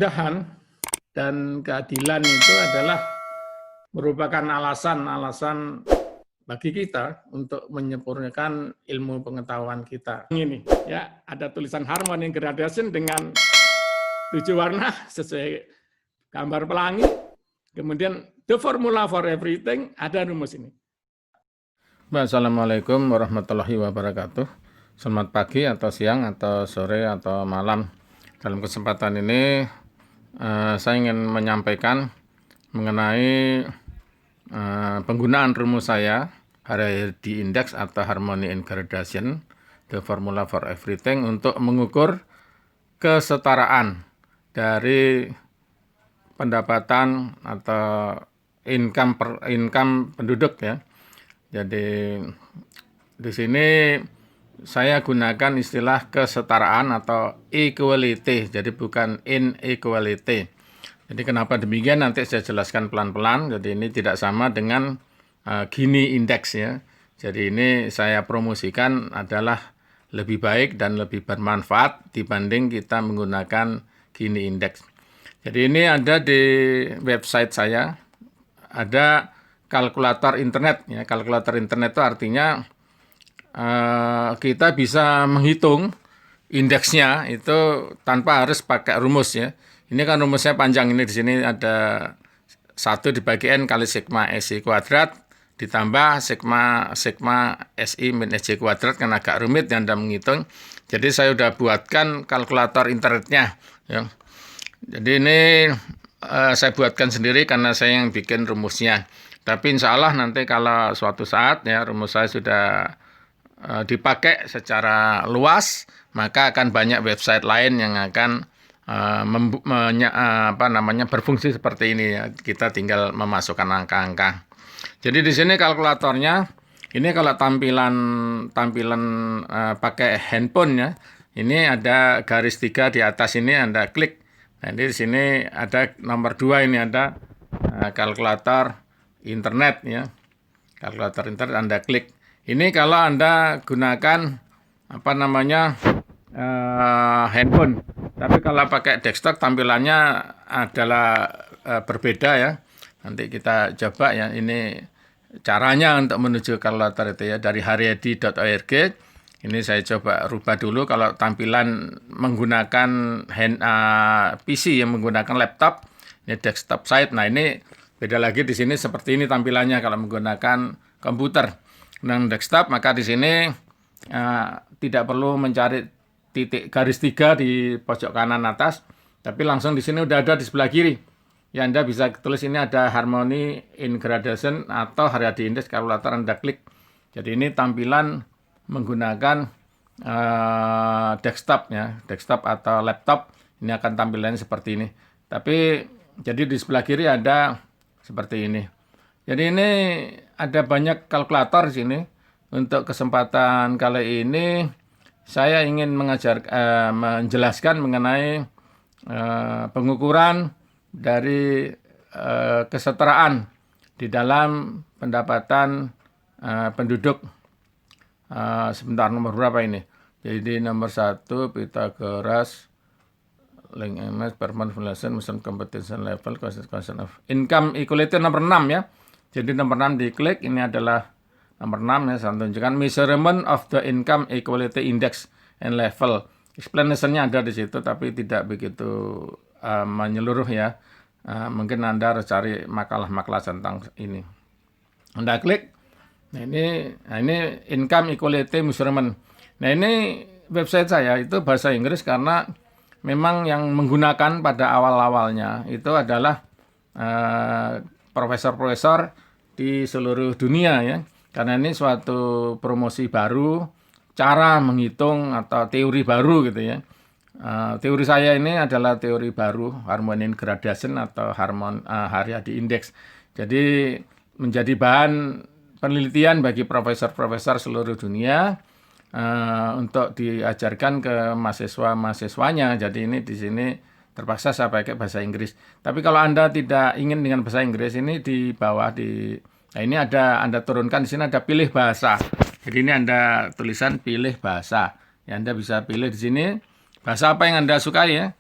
Perpindahan dan keadilan itu adalah merupakan alasan-alasan bagi kita untuk menyempurnakan ilmu pengetahuan kita. Ini ya, ada tulisan harmony gradation dengan 7 warna sesuai gambar pelangi. Kemudian the formula for everything, ada rumus ini. Assalamualaikum warahmatullahi wabarakatuh. Selamat pagi atau siang atau sore atau malam. Dalam kesempatan ini saya ingin menyampaikan mengenai penggunaan rumus saya Haredi Index atau Harmony and Gradation, the formula for everything, untuk mengukur kesetaraan dari pendapatan atau income penduduk ya. Jadi di sini saya gunakan istilah kesetaraan atau equality, jadi bukan inequality. Jadi kenapa demikian nanti saya jelaskan pelan-pelan. Jadi ini tidak sama dengan Gini Index ya. Jadi ini saya promosikan adalah lebih baik dan lebih bermanfaat dibanding kita menggunakan Gini Index. Jadi ini ada di website saya, ada kalkulator internet ya. Kalkulator internet itu artinya kita bisa menghitung indeksnya itu tanpa harus pakai rumus ya. Ini kan rumusnya panjang, ini di sini ada 1 dibagi N kali sigma SI kuadrat ditambah sigma SI min SJ kuadrat, kan agak rumit ya Anda menghitung. Jadi saya sudah buatkan kalkulator internetnya ya. Jadi ini saya buatkan sendiri karena saya yang bikin rumusnya. Tapi insya Allah nanti kalau suatu saat ya rumus saya sudah dipakai secara luas, maka akan banyak website lain yang akan berfungsi seperti ini ya. Kita tinggal memasukkan angka-angka. Jadi di sini kalkulatornya, ini kalau tampilan pakai handphone ya, ini ada garis 3 di atas ini Anda klik. Nah, di sini ada nomor 2, ini ada kalkulator internet ya. Kalkulator internet Anda klik. Ini kalau Anda gunakan handphone. Tapi kalau pakai desktop tampilannya adalah berbeda ya. Nanti kita coba ya, ini caranya untuk menuju kalkulator itu ya, dari haredi.org. Ini saya coba rubah dulu kalau tampilan menggunakan PC yang menggunakan laptop, ini desktop site. Nah, ini beda lagi, di sini seperti ini tampilannya kalau menggunakan komputer. Nah, desktop maka di sini tidak perlu mencari titik garis 3 di pojok kanan atas, tapi langsung di sini udah ada di sebelah kiri. Ya, Anda bisa tulis ini ada Harmony in Gradation atau Haredi Index kalkulator, Anda klik. Jadi ini tampilan menggunakan desktop ya, desktop atau laptop. Ini akan tampilannya seperti ini. Tapi jadi di sebelah kiri ada seperti ini. Jadi ini ada banyak kalkulator di sini. Untuk kesempatan kali ini saya ingin menjelaskan mengenai pengukuran dari kesetaraan di dalam pendapatan penduduk. Sebentar, nomor berapa ini? Jadi nomor 1 Pythagoras link MS performance relation mission competition level concentration of income equality nomor 6 ya. Jadi nomor 6 diklik, ini adalah nomor 6 ya, saya tunjukkan measurement of the income equality index and level. Explanation-nya ada di situ tapi tidak begitu menyeluruh ya. Mungkin Anda harus cari makalah-makalah tentang ini. Anda klik. Nah, ini income equality measurement. Nah, ini website saya itu bahasa Inggris karena memang yang menggunakan pada awal-awalnya itu adalah profesor-profesor di seluruh dunia ya. Karena ini suatu promosi baru, cara menghitung atau teori baru gitu ya. Teori saya ini adalah teori baru, Harmony and Gradation atau Haredi Index. Jadi menjadi bahan penelitian bagi profesor-profesor seluruh dunia untuk diajarkan ke mahasiswa-mahasiswanya. Jadi ini di sini terpaksa saya pakai bahasa Inggris. Tapi kalau Anda tidak ingin dengan bahasa Inggris, ini di bawah nah ini ada Anda turunkan, di sini ada pilih bahasa. Jadi ini Anda tulisan pilih bahasa. Ya, Anda bisa pilih di sini bahasa apa yang Anda sukai ya.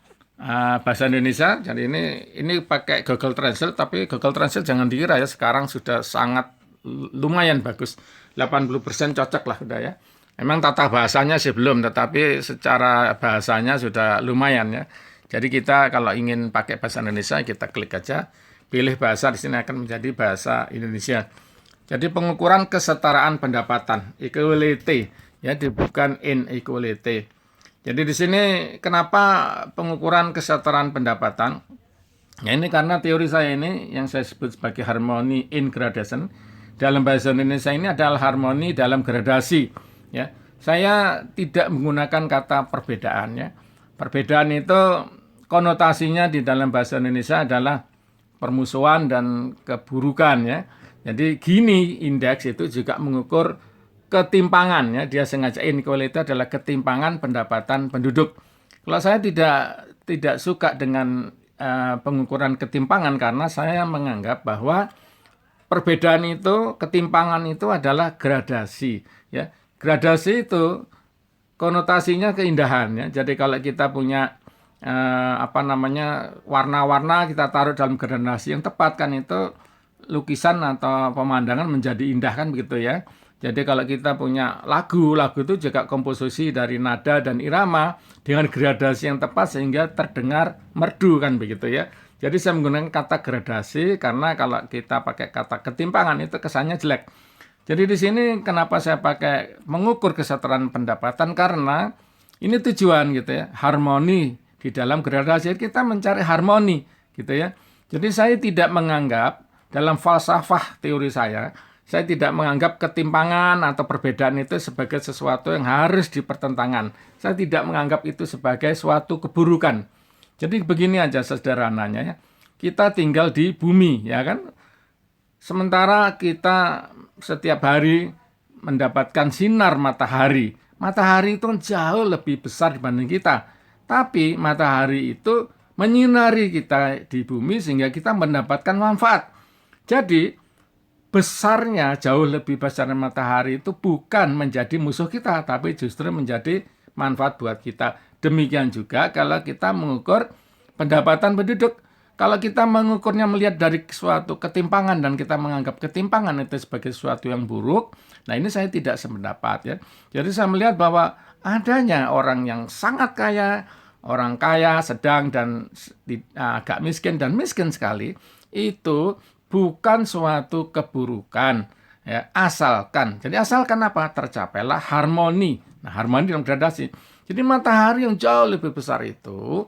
bahasa Indonesia. Jadi ini pakai Google Translate, tapi Google Translate jangan dikira ya sekarang sudah sangat lumayan bagus. 80% cocok lah udah ya. Memang tata bahasanya sih belum, tetapi secara bahasanya sudah lumayan ya. Jadi kita kalau ingin pakai bahasa Indonesia, kita klik aja, pilih bahasa, di sini akan menjadi bahasa Indonesia. Jadi pengukuran kesetaraan pendapatan, equality, ya bukan inequality. Jadi di sini kenapa pengukuran kesetaraan pendapatan? Ya ini karena teori saya ini yang saya sebut sebagai harmony in gradation. Dalam bahasa Indonesia ini adalah harmoni dalam gradasi. Ya, saya tidak menggunakan kata perbedaan. Ya, perbedaan itu konotasinya di dalam bahasa Indonesia adalah permusuhan dan keburukan. Ya, jadi Gini indeks itu juga mengukur ketimpangan. Ya, dia sengaja inequality adalah ketimpangan pendapatan penduduk. Kalau saya tidak suka dengan pengukuran ketimpangan karena saya menganggap bahwa perbedaan itu, ketimpangan itu adalah gradasi. Ya, gradasi itu konotasinya keindahan. Ya. Jadi kalau kita punya warna-warna kita taruh dalam gradasi yang tepat kan itu lukisan atau pemandangan menjadi indah kan begitu ya. Jadi kalau kita punya lagu itu juga komposisi dari nada dan irama dengan gradasi yang tepat sehingga terdengar merdu kan begitu ya. Jadi saya menggunakan kata gradasi karena kalau kita pakai kata ketimpangan itu kesannya jelek. Jadi di sini kenapa saya pakai mengukur kesetaraan pendapatan karena ini tujuan gitu ya, harmoni di dalam gradasi kita mencari harmoni gitu ya. Jadi saya tidak menganggap dalam falsafah teori saya tidak menganggap ketimpangan atau perbedaan itu sebagai sesuatu yang harus dipertentangkan. Saya tidak menganggap itu sebagai suatu keburukan. Jadi begini aja sederhananya ya. Kita tinggal di bumi ya kan. Sementara kita setiap hari mendapatkan sinar matahari. Matahari itu jauh lebih besar dibanding kita. Tapi matahari itu menyinari kita di bumi sehingga kita mendapatkan manfaat. Jadi besarnya jauh lebih besar dari matahari itu bukan menjadi musuh kita, tapi justru menjadi manfaat buat kita. Demikian juga kalau kita mengukur pendapatan penduduk. Kalau kita mengukurnya melihat dari suatu ketimpangan dan kita menganggap ketimpangan itu sebagai sesuatu yang buruk, nah ini saya tidak sependapat ya. Jadi saya melihat bahwa adanya orang yang sangat kaya, orang kaya, sedang dan agak miskin dan miskin sekali, itu bukan suatu keburukan. Ya, asalkan apa? Tercapailah harmoni. Nah, harmoni dalam gradasi. Jadi matahari yang jauh lebih besar itu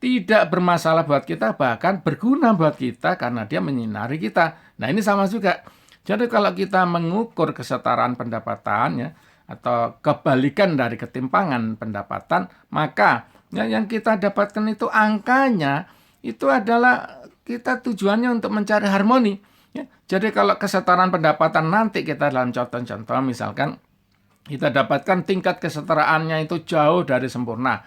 tidak bermasalah buat kita, bahkan berguna buat kita karena dia menyinari kita. Nah, ini sama juga. Jadi kalau kita mengukur kesetaraan pendapatan ya, atau kebalikan dari ketimpangan pendapatan, maka yang kita dapatkan itu angkanya itu adalah kita tujuannya untuk mencari harmoni. Ya. Jadi kalau kesetaraan pendapatan nanti kita dalam contoh-contoh misalkan kita dapatkan tingkat kesetaraannya itu jauh dari sempurna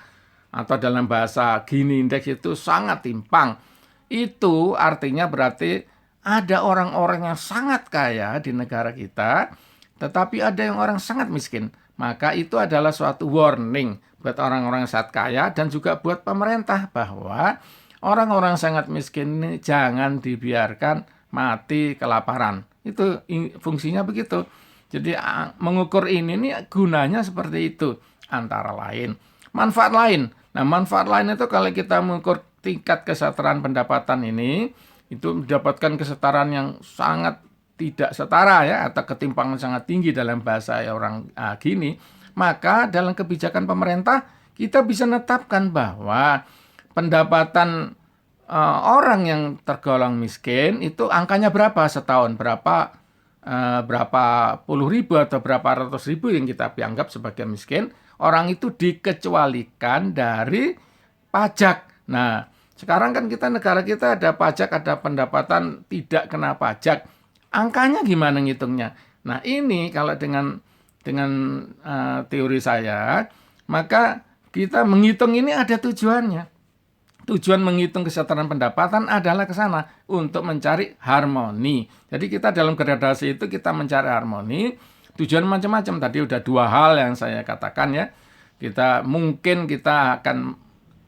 atau dalam bahasa Gini indeks itu sangat timpang. Itu artinya berarti ada orang-orang yang sangat kaya di negara kita, tetapi ada yang orang sangat miskin. Maka itu adalah suatu warning buat orang-orang yang sangat kaya dan juga buat pemerintah bahwa orang-orang sangat miskin ini jangan dibiarkan mati kelaparan. Itu fungsinya begitu. Jadi mengukur ini gunanya seperti itu antara lain. Manfaat lain. Nah, manfaat lain itu kalau kita mengukur tingkat kesetaraan pendapatan ini, itu mendapatkan kesetaraan yang sangat tidak setara ya, atau ketimpangan sangat tinggi dalam bahasa orang Gini, maka dalam kebijakan pemerintah kita bisa menetapkan bahwa pendapatan orang yang tergolong miskin itu angkanya berapa setahun, berapa puluh ribu atau berapa ratus ribu yang kita anggap sebagai miskin, orang itu dikecualikan dari pajak. Nah, sekarang kan negara kita ada pajak, ada pendapatan tidak kena pajak. Angkanya gimana ngitungnya? Nah, ini kalau dengan teori saya, maka kita menghitung ini ada tujuannya. Tujuan menghitung kesetaraan pendapatan adalah ke sana untuk mencari harmoni. Jadi kita dalam gradasi itu kita mencari harmoni. Tujuan macam-macam. Tadi udah dua hal yang saya katakan ya. Kita akan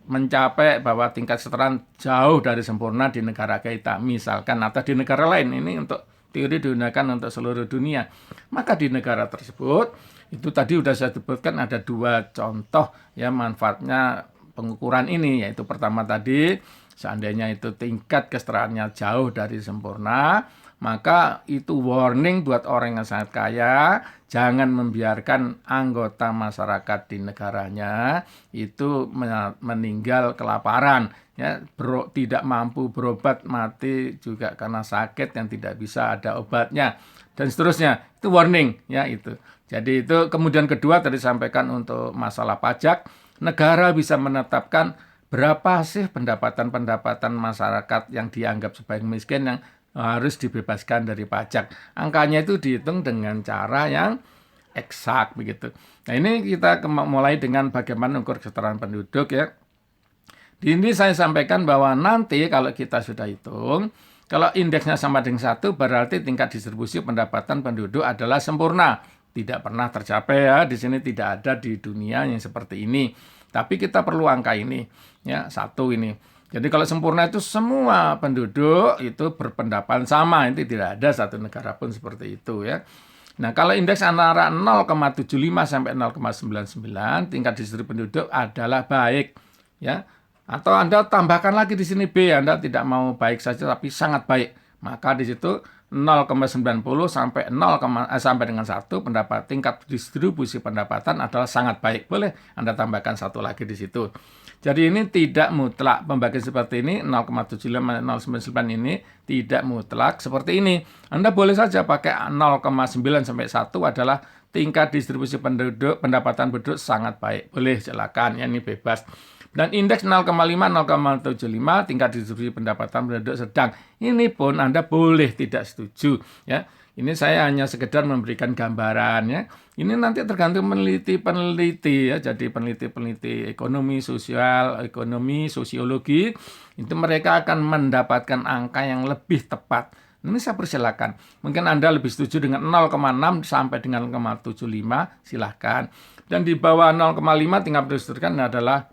mencapai bahwa tingkat kesetaraan jauh dari sempurna di negara kita, misalkan atau di negara lain, ini untuk teori digunakan untuk seluruh dunia. Maka di negara tersebut, itu tadi sudah saya sebutkan ada 2 contoh ya manfaatnya pengukuran ini, yaitu pertama tadi, seandainya itu tingkat kesetaraannya jauh dari sempurna, maka itu warning buat orang yang sangat kaya, jangan membiarkan anggota masyarakat di negaranya itu meninggal kelaparan, ya, tidak mampu berobat, mati juga karena sakit yang tidak bisa ada obatnya, dan seterusnya. Itu warning, ya itu. Jadi itu kemudian kedua tadi sampaikan untuk masalah pajak, negara bisa menetapkan berapa sih pendapatan masyarakat yang dianggap sebagai miskin yang harus dibebaskan dari pajak. Angkanya itu dihitung dengan cara yang eksak begitu. Nah, ini kita mulai dengan bagaimana ukur kesetaraan penduduk ya. Di ini saya sampaikan bahwa nanti kalau kita sudah hitung, kalau indeksnya sama dengan 1 berarti tingkat distribusi pendapatan penduduk adalah sempurna. Tidak pernah tercapai ya, di sini tidak ada di dunia yang seperti ini. Tapi kita perlu angka ini ya, 1 ini. Jadi kalau sempurna itu semua penduduk itu berpendapat sama, itu tidak ada satu negara pun seperti itu ya. Nah, kalau indeks antara 0,75 sampai 0,99 tingkat distribusi penduduk adalah baik ya. Atau Anda tambahkan lagi di sini B, Anda tidak mau baik saja tapi sangat baik. Maka di situ 0,90 sampai sampai dengan 1 pendapat tingkat distribusi pendapatan adalah sangat baik. Boleh Anda tambahkan 1 lagi di situ. Jadi ini tidak mutlak, pembagian seperti ini 0,75 0,99 ini tidak mutlak seperti ini. Anda boleh saja pakai 0,9 sampai 1 adalah tingkat distribusi pendapatan penduduk sangat baik. Boleh, silakan, ya, ini bebas. Dan indeks 0,5 0,75 tingkat distribusi pendapatan penduduk sedang. Ini pun Anda boleh tidak setuju ya. Ini saya hanya sekedar memberikan gambaran ya. Ini nanti tergantung peneliti-peneliti ya. Jadi peneliti-peneliti ekonomi, sosiologi itu mereka akan mendapatkan angka yang lebih tepat. Ini saya persilakan. Mungkin Anda lebih setuju dengan 0,6 sampai dengan 0,75, silahkan. Dan di bawah 0,5 tingkat distribusikan adalah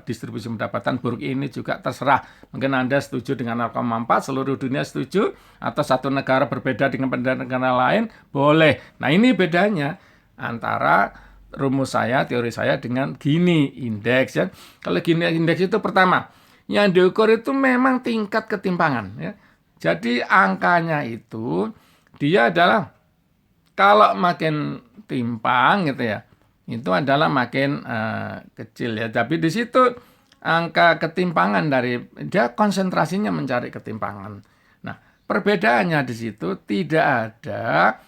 distribusi pendapatan buruk, ini juga terserah. Mungkin Anda setuju dengan 0,4, seluruh dunia setuju, atau satu negara berbeda dengan negara lain, boleh. Nah, ini bedanya antara rumus saya, teori saya dengan Gini indeks ya. Kalau Gini indeks itu pertama, yang diukur itu memang tingkat ketimpangan ya. Jadi angkanya itu dia adalah kalau makin timpang gitu ya, itu adalah makin kecil ya. Tapi di situ angka ketimpangan dari dia konsentrasinya mencari ketimpangan. Nah, perbedaannya di situ tidak ada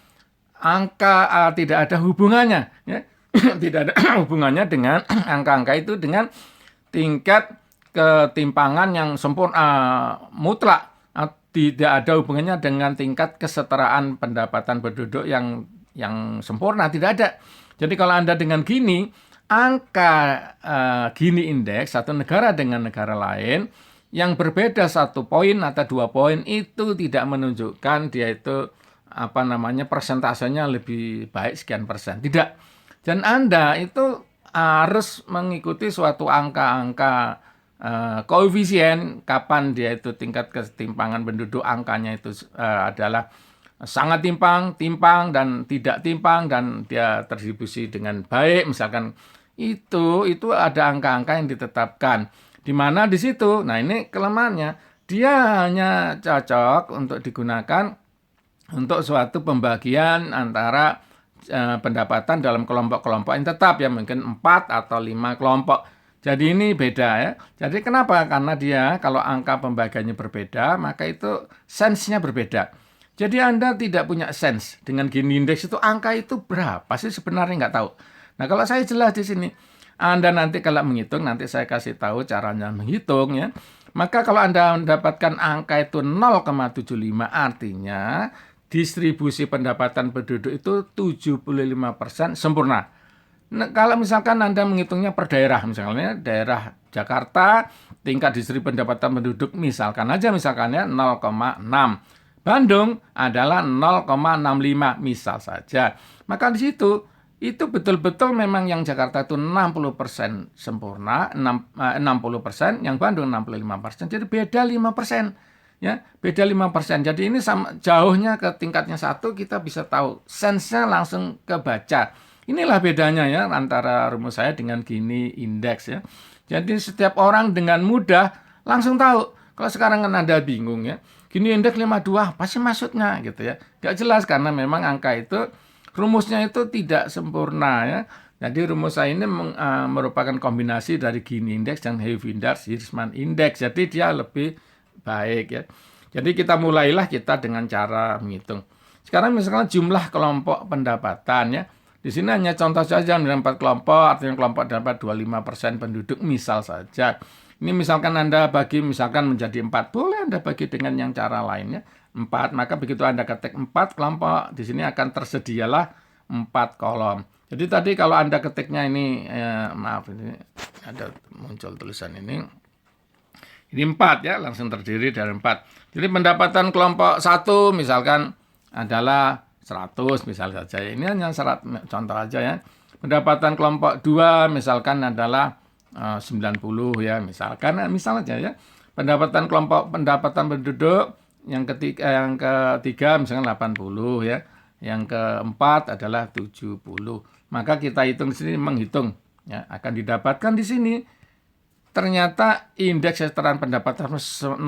angka, tidak ada hubungannya ya. Tidak ada hubungannya dengan angka-angka itu dengan tingkat ketimpangan yang sempurna mutlak. Tidak ada hubungannya dengan tingkat kesetaraan pendapatan penduduk yang sempurna, tidak ada. Jadi kalau Anda dengan Gini, angka Gini indeks satu negara dengan negara lain yang berbeda 1 poin atau 2 poin itu tidak menunjukkan dia itu persentasenya lebih baik sekian persen. Tidak. Dan Anda itu harus mengikuti suatu angka-angka koefisien kapan dia itu tingkat ketimpangan penduduk, angkanya itu adalah sangat timpang dan tidak timpang dan dia terdistribusi dengan baik, misalkan itu ada angka-angka yang ditetapkan di mana di situ. Nah, ini kelemahannya, dia hanya cocok untuk digunakan untuk suatu pembagian antara pendapatan dalam kelompok-kelompok yang tetap ya, mungkin 4 atau 5 kelompok. Jadi ini beda ya. Jadi kenapa? Karena dia kalau angka pembagiannya berbeda, maka itu sense-nya berbeda. Jadi Anda tidak punya sense dengan Gini indeks itu angka itu berapa sih sebenarnya, nggak tahu. Nah, kalau saya jelas di sini, Anda nanti kalau menghitung, nanti saya kasih tahu caranya menghitung ya. Maka kalau Anda mendapatkan angka itu 0,75 artinya distribusi pendapatan penduduk itu 75% sempurna. Nah, kalau misalkan Anda menghitungnya per daerah, misalnya daerah Jakarta, tingkat distribusi pendapatan penduduk misalkannya 0,6. Bandung adalah 0,65 misal saja. Maka di situ itu betul-betul memang yang Jakarta itu 60% sempurna, 60%, yang Bandung 65%, jadi beda 5%. Ya, beda 5%. Jadi ini sama jauhnya ke tingkatnya 1, kita bisa tahu, sense-nya langsung kebaca. Inilah bedanya ya antara rumus saya dengan Gini indeks ya. Jadi setiap orang dengan mudah langsung tahu. Kalau sekarang kan Anda bingung ya, Gini indeks 52, apa sih maksudnya gitu ya. Gak jelas karena memang angka itu rumusnya itu tidak sempurna ya. Jadi rumus saya ini merupakan kombinasi dari Gini indeks dan Hewitt-Hirschman indeks. Jadi dia lebih baik ya. Jadi kita mulailah kita dengan cara menghitung. Sekarang misalkan jumlah kelompok pendapatan ya. Di sini hanya contoh saja dengan 4 kelompok, artinya kelompok dapat 25% penduduk misal saja. Ini misalkan Anda bagi misalkan menjadi 4, boleh Anda bagi dengan yang cara lainnya 4, maka begitu Anda ketik 4 kelompok, di sini akan tersedialah 4 kolom. Jadi tadi kalau Anda ketiknya ini, maaf ini ada muncul tulisan ini 4 ya, langsung terdiri dari 4. Jadi pendapatan kelompok 1 misalkan adalah 100 misal saja. Ini hanya contoh aja ya. Pendapatan kelompok 2 misalkan adalah 90 ya, misalkan misal aja ya. Pendapatan penduduk yang ketiga misalkan 80 ya. Yang keempat adalah 70. Maka kita hitung di sini, menghitung ya, akan didapatkan di sini ternyata indeks kesetaraan pendapatan 0,92.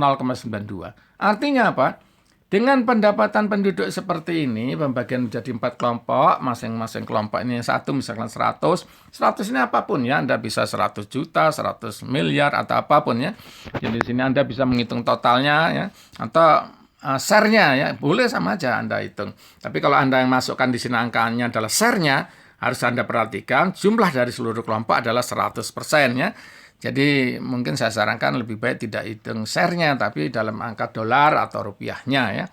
Artinya apa? Dengan pendapatan penduduk seperti ini, pembagian menjadi 4 kelompok, masing-masing kelompok ini satu misalkan 100. 100 ini apapun ya, Anda bisa 100 juta, 100 miliar, atau apapun ya. Jadi di sini Anda bisa menghitung totalnya ya, atau share-nya ya, boleh sama aja Anda hitung. Tapi kalau Anda yang masukkan di sini angkanya adalah share-nya, harus Anda perhatikan jumlah dari seluruh kelompok adalah 100% ya. Jadi mungkin saya sarankan lebih baik tidak hitung share-nya, tapi dalam angka dolar atau rupiahnya ya.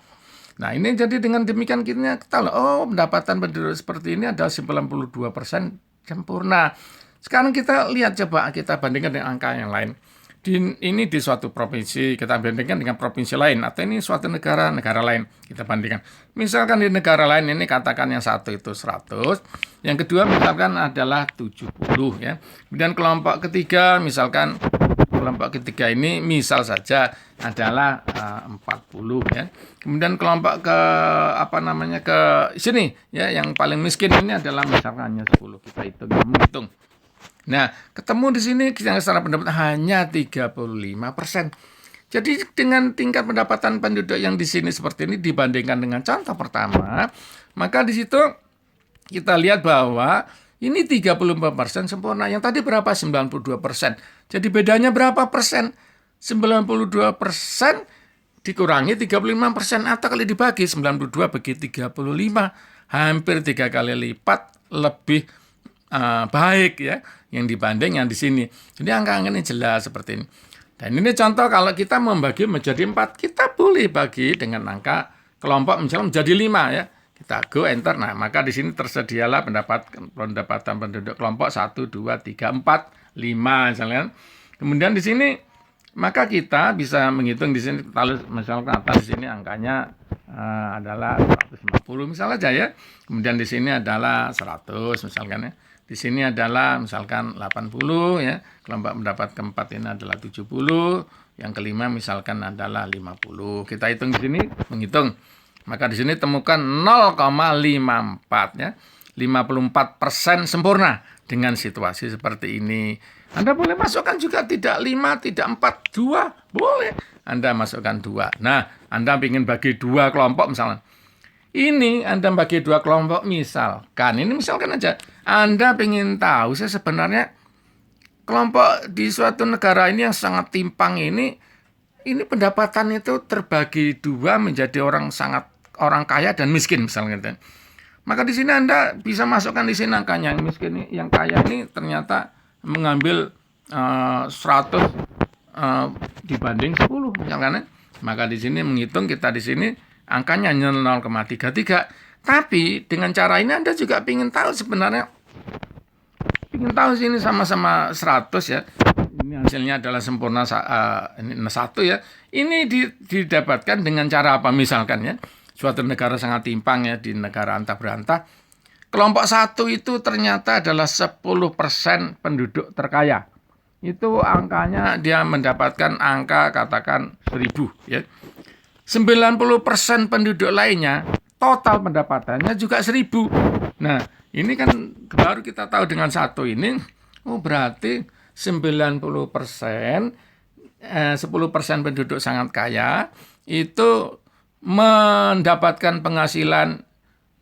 Nah ini jadi dengan demikian kita tahu, oh pendapatan penduduk seperti ini adalah 92% sempurna. Sekarang kita lihat, coba kita bandingkan dengan angka yang lain. Ini di suatu provinsi, kita bandingkan dengan provinsi lain, atau ini suatu negara lain, kita bandingkan. Misalkan di negara lain ini katakan yang satu itu 100, yang kedua misalkan adalah 70 ya. Kemudian kelompok ketiga misalkan ini misal saja adalah 40 ya. Kemudian kelompok ke sini ya, yang paling miskin ini adalah misalkan hanya 10, kita hitung. Nah, ketemu di sini yang secara pendapatan hanya 35%. Jadi dengan tingkat pendapatan penduduk yang di sini seperti ini dibandingkan dengan contoh pertama, maka di situ kita lihat bahwa ini 34% sempurna. Yang tadi berapa? 92%. Jadi bedanya berapa persen? 92% dikurangi 35%, atau kalau dibagi 92 bagi 35, hampir 3 kali lipat lebih baik ya yang dibanding yang di sini. Jadi angka-angka ini jelas seperti ini. Dan ini contoh kalau kita membagi menjadi 4, kita boleh bagi dengan angka kelompok misalnya menjadi 5 ya. Kita go enter. Nah, maka di sini tersedialah pendapatan penduduk kelompok 1 2 3 4 5 misalnya. Kemudian di sini maka kita bisa menghitung di sini, kalau misalkan atas di sini angkanya adalah 150 misalnya aja ya. Kemudian di sini adalah 100 misalkan ya. Di sini adalah misalkan 80 ya. Kelompok pendapat keempat ini adalah 70, yang kelima misalkan adalah 50. Kita hitung di sini, menghitung. Maka di sini temukan 0,54 ya. 54% sempurna dengan situasi seperti ini. Anda boleh masukkan juga tidak 5, tidak 4, 2, boleh. Anda masukkan 2. Nah, Anda ingin bagi 2 kelompok misalnya. Ini Anda bagi 2 kelompok misalkan. Ini misalkan aja. Anda ingin tahu saya sebenarnya kelompok di suatu negara ini yang sangat timpang ini pendapatan itu terbagi 2 menjadi orang kaya dan miskin misalnya. Maka di sini Anda bisa masukkan di sini angkanya, yang miskin, yang kaya ini ternyata mengambil 100 dibanding 10 misalkan. Maka di sini menghitung kita di sini angkanya hanya 0,33. Tapi dengan cara ini Anda juga ingin tahu sebenarnya, ingin tahu sini sama-sama 100 ya. Ini hasilnya adalah sempurna 1 ya. Ini didapatkan dengan cara apa misalkan ya. Suatu negara sangat timpang ya, di negara antah berantah. Kelompok 1 itu ternyata adalah 10% penduduk terkaya. Itu angkanya dia mendapatkan angka katakan 1000 ya. 90% penduduk lainnya total pendapatannya juga 1000. Nah, ini kan baru kita tahu dengan 1 ini, oh berarti 90%, 10% penduduk sangat kaya itu mendapatkan penghasilan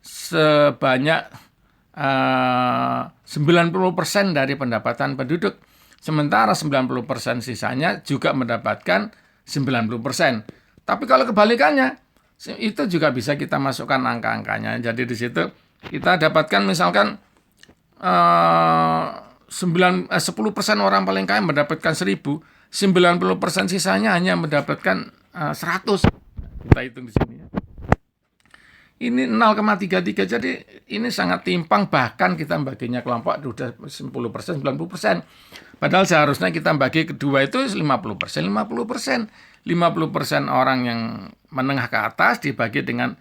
sebanyak 90% dari pendapatan penduduk. Sementara 90% sisanya juga mendapatkan 90%. Tapi kalau kebalikannya, itu juga bisa kita masukkan angka-angkanya. Jadi di situ kita dapatkan misalkan 10% orang paling kaya mendapatkan 1000, 90% sisanya hanya mendapatkan 100. Kita hitung di sini ya. Ini 0,33, jadi ini sangat timpang, bahkan kita baginya kelompok sudah 10%, 90%. Padahal seharusnya kita bagi kedua itu 50%, 50%. 50% orang yang menengah ke atas dibandingkan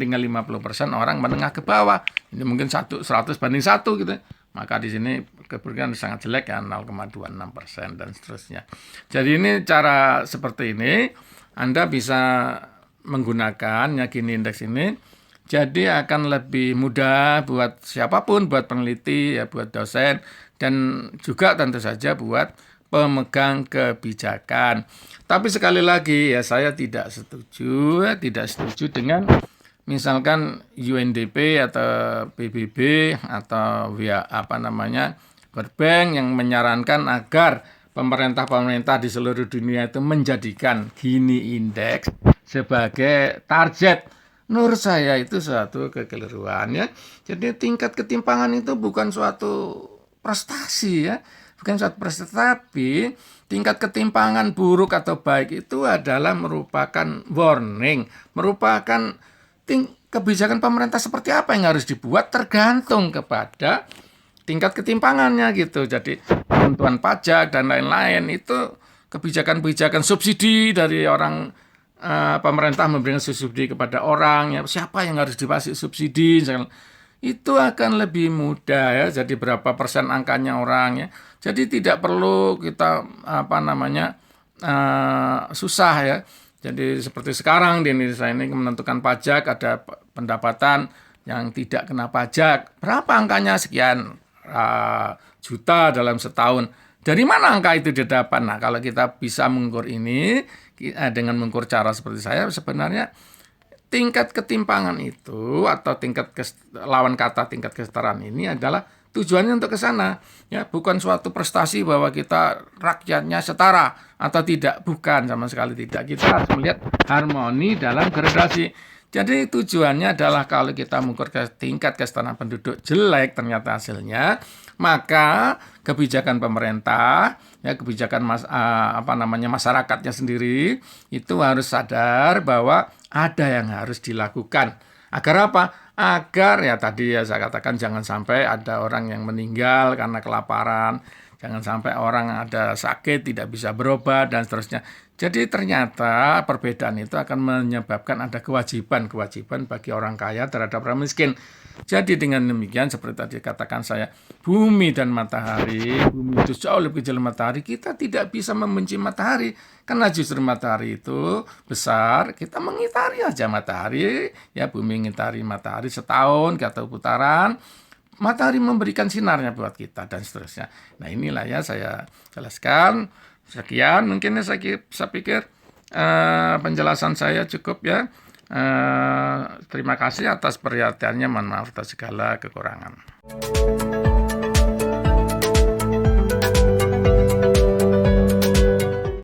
dengan 50% orang menengah ke bawah. Ini mungkin 100 banding 1 gitu. Maka di sini keburukan sangat jelek ya, 0,26% dan seterusnya. Jadi ini cara seperti ini Anda bisa menggunakan Gini indeks ini, jadi akan lebih mudah buat siapapun, buat peneliti, ya, buat dosen, dan juga tentu saja buat pemegang kebijakan. Tapi sekali lagi ya, saya tidak setuju dengan misalkan UNDP atau PBB atau World Bank yang menyarankan agar pemerintah di seluruh dunia itu menjadikan Gini indeks sebagai target. Menurut saya itu suatu kekeliruan ya. Jadi tingkat ketimpangan itu bukan suatu prestasi ya, bukan suatu prestasi, tapi tingkat ketimpangan buruk atau baik itu adalah merupakan warning, merupakan kebijakan pemerintah seperti apa yang harus dibuat tergantung kepada tingkat ketimpangannya gitu. Jadi penentuan pajak dan lain-lain itu kebijakan-kebijakan subsidi dari orang, pemerintah memberikan subsidi kepada orang ya, siapa yang harus dikasih subsidi itu akan lebih mudah ya. Jadi berapa persen angkanya orang ya. Jadi tidak perlu kita susah ya. Jadi seperti sekarang di Indonesia ini menentukan pajak, ada pendapatan yang tidak kena pajak. Berapa angkanya? Sekian juta dalam setahun. Dari mana angka itu didapat? Nah, kalau kita bisa mengukur ini dengan mengukur cara seperti saya, sebenarnya tingkat ketimpangan itu atau tingkat tingkat kesetaraan ini adalah tujuannya untuk ke sana. Ya, bukan suatu prestasi bahwa kita rakyatnya setara atau tidak, bukan, sama sekali tidak. Kita harus melihat harmoni dalam gradasi. Jadi tujuannya adalah kalau kita mengukur tingkat kesetaraan penduduk jelek ternyata hasilnya, maka kebijakan pemerintah, ya kebijakan masyarakatnya sendiri itu harus sadar bahwa ada yang harus dilakukan. Agar apa? Agar ya tadi ya saya katakan jangan sampai ada orang yang meninggal karena kelaparan, jangan sampai orang ada sakit tidak bisa berobat dan seterusnya. Jadi ternyata perbedaan itu akan menyebabkan ada kewajiban bagi orang kaya terhadap orang miskin. Jadi dengan demikian seperti tadi katakan saya, bumi dan matahari, bumi itu jauh lebih kecil matahari, kita tidak bisa membenci matahari. Karena justru matahari itu besar, kita mengitari aja matahari, ya bumi mengitari matahari setahun, atau putaran, matahari memberikan sinarnya buat kita dan seterusnya. Nah inilah ya saya jelaskan. Sekian mungkin saya pikir penjelasan saya cukup ya. Terima kasih atas perhatiannya, mohon maaf atas segala kekurangan.